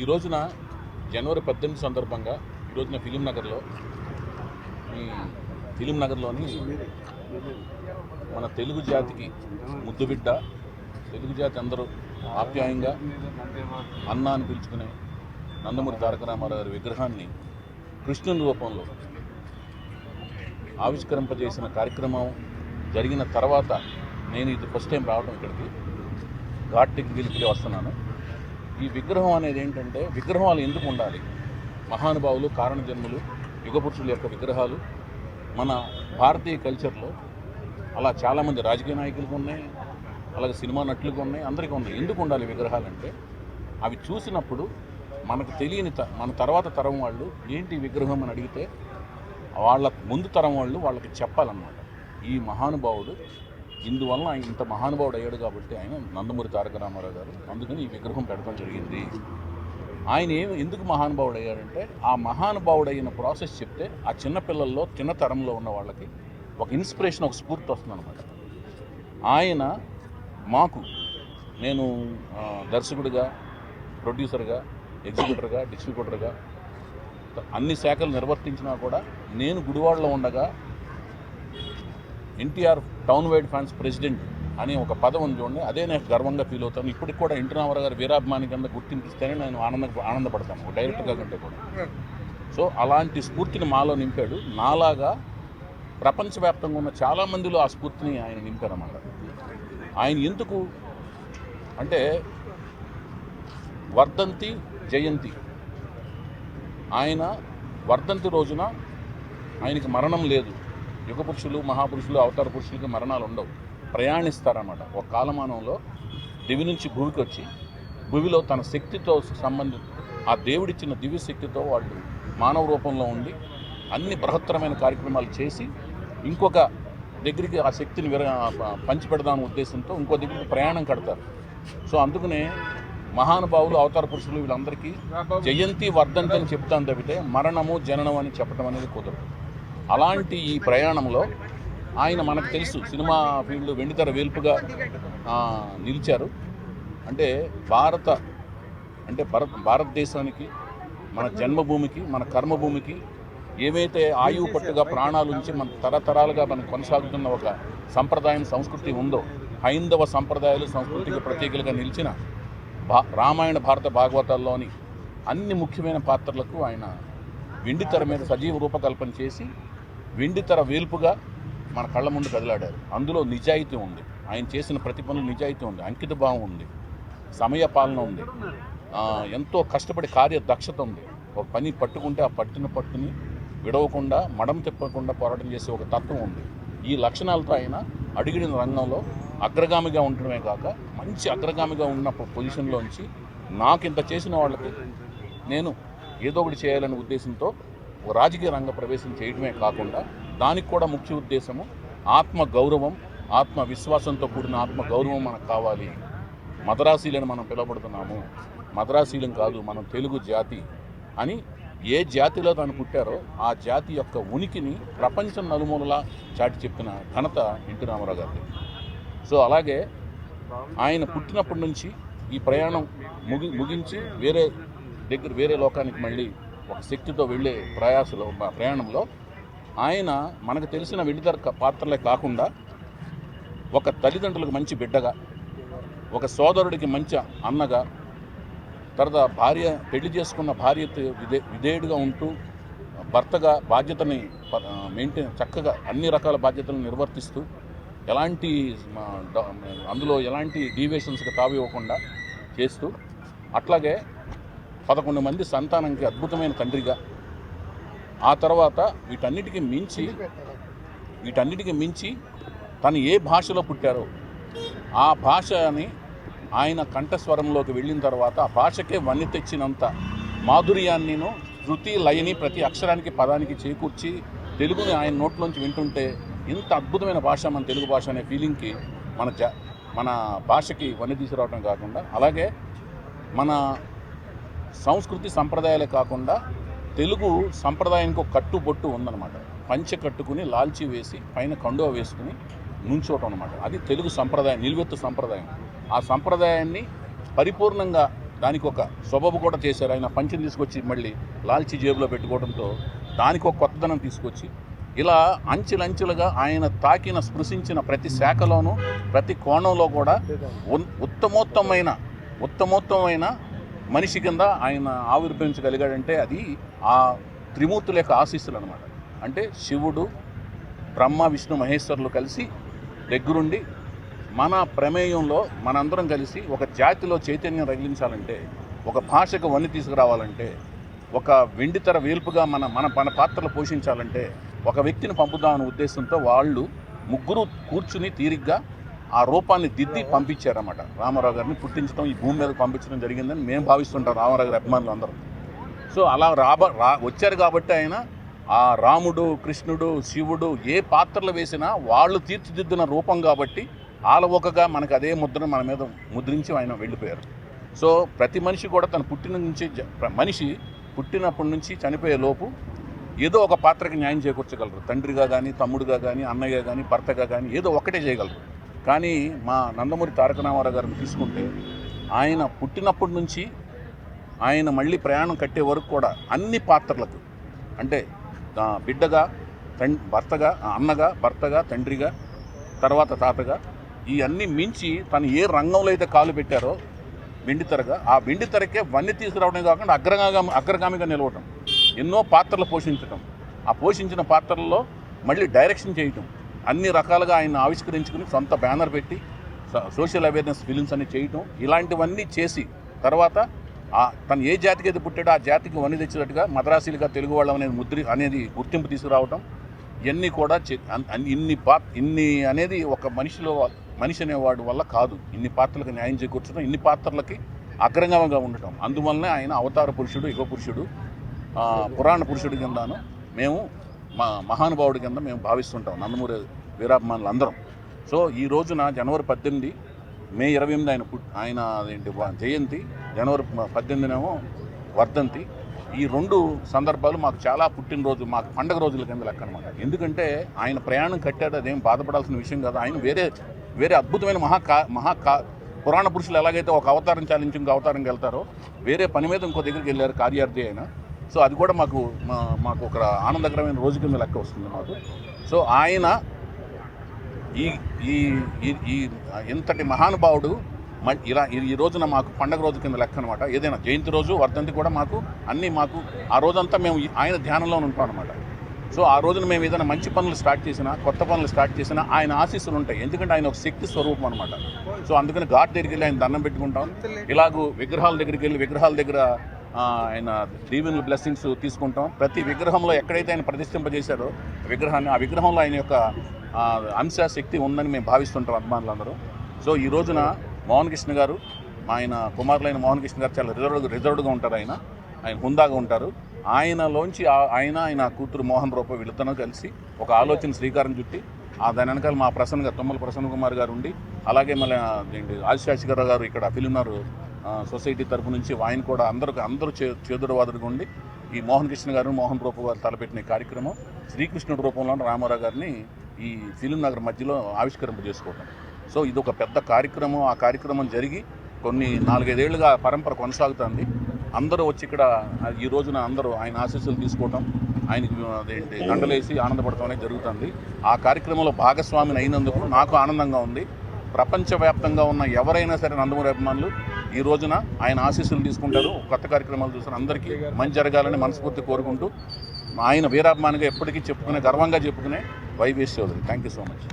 ఈ రోజున జనవరి 18 సందర్భంగా ఈ రోజున ఫిలిం నగర్లోని మన తెలుగు జాతికి ముద్దుబిడ్డ, తెలుగు జాతి అందరూ ఆప్యాయంగా అన్న అని పిలుచుకునే నందమూరి తారక రామారావు గారి విగ్రహాన్ని కృష్ణుని రూపంలో ఆవిష్కరింపజేసిన కార్యక్రమం జరిగిన తర్వాత నేను ఇది ఫస్ట్ టైం రావడం ఇక్కడికి ఘాట్కి గెలిపి వస్తున్నాను. ఈ విగ్రహం అనేది ఏంటంటే, విగ్రహాలు ఎందుకు ఉండాలి? మహానుభావులు, కారణజన్ములు, యుగపురుషుల యొక్క విగ్రహాలు మన భారతీయ కల్చర్లో అలా చాలామంది రాజకీయ నాయకులకు ఉన్నాయి, అలాగే సినిమా నటులకు ఉన్నాయి, అందరికీ ఉన్నాయి. ఎందుకు ఉండాలి విగ్రహాలు అంటే, అవి చూసినప్పుడు మనకు తెలియని మన తర్వాత తరం వాళ్ళు ఏంటి విగ్రహం అని అడిగితే వాళ్ళ ముందు తరం వాళ్ళు వాళ్ళకి చెప్పాలన్నమాట. ఈ మహానుభావుడు ఇందువల్ల ఆయన ఇంత మహానుభావుడు అయ్యాడు కాబట్టి ఆయన నందమూరి తారక రామారావు గారు, అందుకని ఈ విగ్రహం పెట్టడం జరిగింది. ఆయన ఎందుకు మహానుభావుడు అయ్యాడంటే, ఆ మహానుభావుడు అయిన ప్రాసెస్ చెప్తే ఆ చిన్నపిల్లల్లో చిన్న తరంలో ఉన్న వాళ్ళకి ఒక ఇన్స్పిరేషన్, ఒక స్ఫూర్తి వస్తుందన్నమాట. ఆయన మాకు, నేను దర్శకుడిగా, ప్రొడ్యూసర్గా, ఎగ్జిక్యూటర్గా, డిస్ట్రిబ్యూటర్గా అన్ని శాఖలు నిర్వర్తించినా కూడా నేను గుడివాడలో ఉండగా NTR town wide fans president అనే ఒక పదవి ఉంది చూడండి, అదే నేను గర్వంగా ఫీల్ అవుతాను. ఇప్పటికి కూడా ఎన్టీ రామారావు గారు వీరాభిమాని కింద గుర్తింపిస్తేనే నేను ఆనందపడతాను, ఒక డైరెక్టర్గా కంటే కూడా. సో అలాంటి స్ఫూర్తిని మాలో నింపాడు. నాలాగా ప్రపంచవ్యాప్తంగా ఉన్న చాలామందిలో ఆ స్ఫూర్తిని ఆయన నింపారన్నమాట. ఆయన ఎందుకు అంటే, వర్ధంతి జయంతి, ఆయన వర్ధంతి రోజున ఆయనకి మరణం లేదు. యుగపురుషులు, మహాపురుషులు, అవతార పురుషులకి మరణాలు ఉండవు, ప్రయాణిస్తారన్నమాట. ఒక కాలమానంలో దివి నుంచి భూమికి వచ్చి, భూమిలో తన శక్తితో ఆ దేవుడిచ్చిన దివ్య శక్తితో వాళ్ళు మానవ రూపంలో ఉండి అన్ని బృహత్తరమైన కార్యక్రమాలు చేసి ఇంకొక దగ్గరికి ఆ శక్తిని పంచిపెడదామనే ఉద్దేశంతో ఇంకో దగ్గరికి ప్రయాణం కడతారు. సో అందుకనే మహానుభావులు, అవతార పురుషులు వీళ్ళందరికీ జయంతి, వర్ధంతి అని చెప్తాను తప్పితే మరణము, జననం అని చెప్పడం అనేది కుదరదు. అలాంటి ఈ ప్రయాణంలో ఆయన మనకు తెలుసు సినిమా ఫీల్డ్ వెండితెర వేల్పుగా నిలిచారు. అంటే భారతదేశానికి, మన జన్మభూమికి, మన కర్మభూమికి ఏవైతే ఆయువు పట్టుగా ప్రాణాలు ఉంచి మన తరతరాలుగా మనం కొనసాగుతున్న ఒక సంప్రదాయం, సంస్కృతి ఉందో, హైందవ సంప్రదాయాలు, సంస్కృతికి ప్రతీకలుగా నిలిచిన రామాయణ, భారత భాగవతాల్లోని అన్ని ముఖ్యమైన పాత్రలకు ఆయన వెండితెర మీద సజీవ రూపకల్పన చేసి వెండితెర వేల్పుగా మన కళ్ళ ముందు కదిలాడారు. అందులో నిజాయితీ ఉంది, ఆయన చేసిన ప్రతి పనులు నిజాయితీ ఉంది, అంకిత భావం ఉంది, సమయ పాలన ఉంది, ఎంతో కష్టపడి కార్యదక్షత ఉంది. ఒక పని పట్టుకుంటే ఆ పట్టుని విడవకుండా, మడం తిప్పకుండా పోరాటం చేసే ఒక తత్వం ఉంది. ఈ లక్షణాలతో ఆయన అడిగిన రంగంలో అగ్రగామిగా ఉండడమే కాక మంచి అగ్రగామిగా ఉన్న పొజిషన్లోంచి నాకింత చేసిన వాళ్ళకి నేను ఏదో ఒకటి చేయాలనే ఉద్దేశంతో రాజకీయ రంగ ప్రవేశం చేయడమే కాకుండా, దానికి కూడా ముఖ్య ఉద్దేశము ఆత్మగౌరవం, ఆత్మవిశ్వాసంతో కూడిన ఆత్మగౌరవం మనకు కావాలి. మద్రాసీలను మనం పిలువబడుతున్నాము, మద్రాసీలం కాదు, మనం తెలుగు జాతి అని ఏ జాతిలో తాను పుట్టారో ఆ జాతి యొక్క ఉనికిని ప్రపంచం నలుమూలలా చాటి చెప్పిన ఘనత ఎన్టీ రామారావు గారిది. సో అలాగే ఆయన పుట్టినప్పటి నుంచి ఈ ప్రయాణం ముగించి వేరే లోకానికి మళ్ళీ ఒక శక్తితో వెళ్ళే ప్రయాణంలో ఆయన మనకు తెలిసిన వెండితెర పాత్రలే కాకుండా ఒక తల్లిదండ్రులకు మంచి బిడ్డగా, ఒక సోదరుడికి మంచి అన్నగా, తర్వాత పెళ్లి చేసుకున్న భార్యతో విధేయుడిగా ఉంటూ భర్తగా బాధ్యతని చక్కగా అన్ని రకాల బాధ్యతలను నిర్వర్తిస్తూ అందులో ఎలాంటి డీవియేషన్స్కి తావివ్వకుండా చేస్తూ, అట్లాగే 11 మంది సంతానానికి అద్భుతమైన తండ్రిగా, ఆ తర్వాత వీటన్నిటికీ మించి తను ఏ భాషలో పుట్టారో ఆ భాషని ఆయన కంఠస్వరంలోకి వెళ్ళిన తర్వాత ఆ భాషకే వన్నె తెచ్చినంత మాధుర్యాన్నిను, శృతి, లయని ప్రతి అక్షరానికి, పదానికి చేకూర్చి తెలుగుని ఆయన నోట్లోంచి వింటుంటే ఇంత అద్భుతమైన భాష మన తెలుగు భాష అనే ఫీలింగ్కి మన భాషకి వన్నె తీసుకురావడం కాకుండా, అలాగే మన సంస్కృతి సంప్రదాయాలే కాకుండా తెలుగు సంప్రదాయానికి ఒక కట్టుబొట్టు ఉందన్నమాట. పంచె కట్టుకుని, లాల్చి వేసి, పైన కండువ వేసుకుని నుంచోవటం అనమాట. అది తెలుగు సంప్రదాయం, నిలువెత్తు సంప్రదాయం. ఆ సంప్రదాయాన్ని పరిపూర్ణంగా దానికి ఒక సొబబు కూడా చేశారు. ఆయన పంచిని తీసుకొచ్చి మళ్ళీ లాల్చి జేబులో పెట్టుకోవడంతో దానికి ఒక కొత్తదనం తీసుకొచ్చి ఇలా అంచెలంచెలుగా ఆయన తాకిన స్పృశించిన ప్రతి శాఖలోనూ ప్రతి కోణంలో కూడా ఉత్తమోత్తమైన మనిషి కింద ఆయన ఆవిర్భవించగలిగాడంటే అది ఆ త్రిమూర్తుల యొక్క ఆశీస్సులు అనమాట. అంటే శివుడు, బ్రహ్మ, విష్ణు, మహేశ్వరులు కలిసి దగ్గరుండి మన ప్రమేయంలో మనందరం కలిసి ఒక జాతిలో చైతన్యం రగిలించాలంటే, ఒక భాషకు వన్ని తీసుకురావాలంటే, ఒక వెండితెర వేల్పుగా మన పాత్రలు పోషించాలంటే ఒక వ్యక్తిని పంపుదామనే ఉద్దేశంతో వాళ్ళు ముగ్గురు కూర్చుని తీరిగ్గా ఆ రూపాన్ని దిద్ది పంపించారన్నమాట. రామారావు గారిని పుట్టించడం, ఈ భూమి మీద పంపించడం జరిగిందని మేము భావిస్తుంటాం రామారావు గారి అభిమానులు అందరూ. సో అలా వచ్చారు కాబట్టి ఆయన ఆ రాముడు, కృష్ణుడు, శివుడు ఏ పాత్రలు వేసినా వాళ్ళు తీర్చిదిద్దిన రూపం కాబట్టి ఆలవోకగా మనకు అదే ముద్రను మన మీద ముద్రించి ఆయన వెళ్ళిపోయారు. సో ప్రతి మనిషి కూడా తన మనిషి పుట్టినప్పటి నుంచి చనిపోయే లోపు ఏదో ఒక పాత్రకి న్యాయం చేకూర్చగలరు. తండ్రిగా కానీ, తమ్ముడుగా కానీ, అన్నయ్య కానీ, భర్తగా కానీ ఏదో ఒకటే చేయగలరు. కానీ మా నందమూరి తారక రామారావు గారిని తీసుకుంటే ఆయన పుట్టినప్పటి నుంచి ఆయన మళ్ళీ ప్రయాణం కట్టే వరకు కూడా అన్ని పాత్రలకు, అంటే బిడ్డగా, భర్తగా, అన్నగా, భర్తగా, తండ్రిగా, తర్వాత తాతగా, ఈ అన్నీ మించి తను ఏ రంగంలో అయితే కాలు పెట్టారో వెండితెరగా, ఆ వెండితెరకే వన్నీ తీసుకురావడమే కాకుండా అగ్రగామిగా నిలవటం, ఎన్నో పాత్రలు పోషించటం, ఆ పోషించిన పాత్రల్లో మళ్ళీ డైరెక్షన్ చేయటం, అన్ని రకాలుగా ఆయన ఆవిష్కరించుకుని సొంత బ్యానర్ పెట్టి సోషల్ అవేర్నెస్ ఫిలిమ్స్ అని చేయటం, ఇలాంటివన్నీ చేసి తర్వాత తను ఏ జాతికి అయితే పుట్టాడో ఆ జాతికి వన్ని తెచ్చినట్టుగా మద్రాసీలుగా తెలుగు వాళ్ళం అనేది గుర్తింపు తీసుకురావటం, ఇవన్నీ కూడా ఇన్ని అనేది ఒక మనిషి అనేవాడు వల్ల కాదు. ఇన్ని పాత్రలకు న్యాయం చేకూర్చడం, ఇన్ని పాత్రలకి అగ్రంగంగా ఉండటం, అందువల్లనే ఆయన అవతార పురుషుడు, యుగ పురుషుడు, పురాణ పురుషుడి కిందను మేము మహానుభావుడి కింద మేము భావిస్తుంటాం నందమూరి వీరాభిమానులు అందరం. సో ఈ రోజున జనవరి 18, మే 28 ఆయన జయంతి, జనవరి 18 వర్ధంతి. ఈ 2 సందర్భాలు మాకు చాలా పుట్టినరోజు, మాకు పండగ రోజుల కింద లెక్క అనమాట. ఎందుకంటే ఆయన ప్రయాణం కట్టాడు, అదేం బాధపడాల్సిన విషయం కాదు. ఆయన వేరే అద్భుతమైన పురాణ పురుషులు ఎలాగైతే ఒక అవతారం చాలించి ఇంకో అవతారంకి వెళ్తారో, వేరే పని మీద ఇంకో దగ్గరికి వెళ్ళారు కార్యార్థి అయినా. సో అది కూడా మాకు ఒక ఆనందకరమైన రోజు కింద లెక్క వస్తుంది మాకు. సో ఆయన ఈ ఇంతటి మహానుభావుడు ఇలా ఈ రోజున మాకు పండగ రోజు కింద లెక్క అనమాట. ఏదైనా జయంతి రోజు, వర్ధంతి కూడా మాకు ఆ రోజంతా మేము ఆయన ధ్యానంలో ఉంటాం అనమాట. సో ఆ రోజున మేము ఏదైనా మంచి పనులు స్టార్ట్ చేసినా, కొత్త పనులు స్టార్ట్ చేసినా ఆయన ఆశీస్సులు ఉంటాయి. ఎందుకంటే ఆయన ఒక శక్తి స్వరూపం అనమాట. సో అందుకని ఘాట్ దగ్గరికి వెళ్ళి ఆయన దండం పెట్టుకుంటాం. ఇలాగూ విగ్రహాల దగ్గరికి వెళ్ళి విగ్రహాల దగ్గర ఆయన దీవెనలు, బ్లెస్సింగ్స్ తీసుకుంటాం. ప్రతి విగ్రహంలో ఎక్కడైతే ఆయన ప్రతిష్ఠింపజేశారో విగ్రహాన్ని, ఆ విగ్రహంలో ఆయన యొక్క అంశశక్తి ఉందని మేము భావిస్తుంటాం అభిమానులందరూ. సో ఈ రోజున మోహన్ కృష్ణ గారు, ఆయన కుమారులైన మోహన్ కృష్ణ గారు చాలా రిజర్వ్డ్గా ఉంటారు. ఆయన హుందాగా ఉంటారు. ఆయనలోంచి ఆయన కూతురు మోహన్ రూప వీళ్ళతో కలిసి ఒక ఆలోచన శ్రీకారం చుట్టి దాని వెనకాల మా తుమ్మల ప్రసన్న కుమార్ గారు ఉండి, అలాగే మళ్ళీ ఆదిశేషర్ గారు ఇక్కడ ఫిలింనగర్ సొసైటీ తరఫు నుంచి ఆయన కూడా అందరూ చేదుడు వాదుడుగా ఉండి ఈ మోహన్ కృష్ణ గారు, మోహన్ రూప గారు తలపెట్టిన కార్యక్రమం శ్రీకృష్ణుడి రూపంలో రామారావు గారిని ఈ ఫిలింనగర్ మధ్యలో ఆవిష్కరింపజేసుకోవటం. సో ఇది ఒక పెద్ద కార్యక్రమం. ఆ కార్యక్రమం జరిగి కొన్ని 4-5 ఏళ్ళుగా పరంపర కొనసాగుతుంది. అందరూ వచ్చి ఇక్కడ ఈ రోజున అందరూ ఆయన ఆశీస్సులు తీసుకోవటం, ఆయనకి దండలేసి ఆనందపడటం అనేది జరుగుతుంది. ఆ కార్యక్రమంలో భాగస్వామిని అయినందుకు నాకు ఆనందంగా ఉంది. ప్రపంచవ్యాప్తంగా ఉన్న ఎవరైనా సరే నందమూరి అభిమానులు ఈ రోజున ఆయన ఆశీస్సులు తీసుకుంటారు. కొత్త కార్యక్రమాలు చూసిన అందరికీ మంచి జరగాలని మనస్ఫూర్తి కోరుకుంటూ ఆయన వీరాభిమానిగా ఎప్పటికీ గర్వంగా చెప్పుకునే Vaivesh Chaudhary. Thank you so much.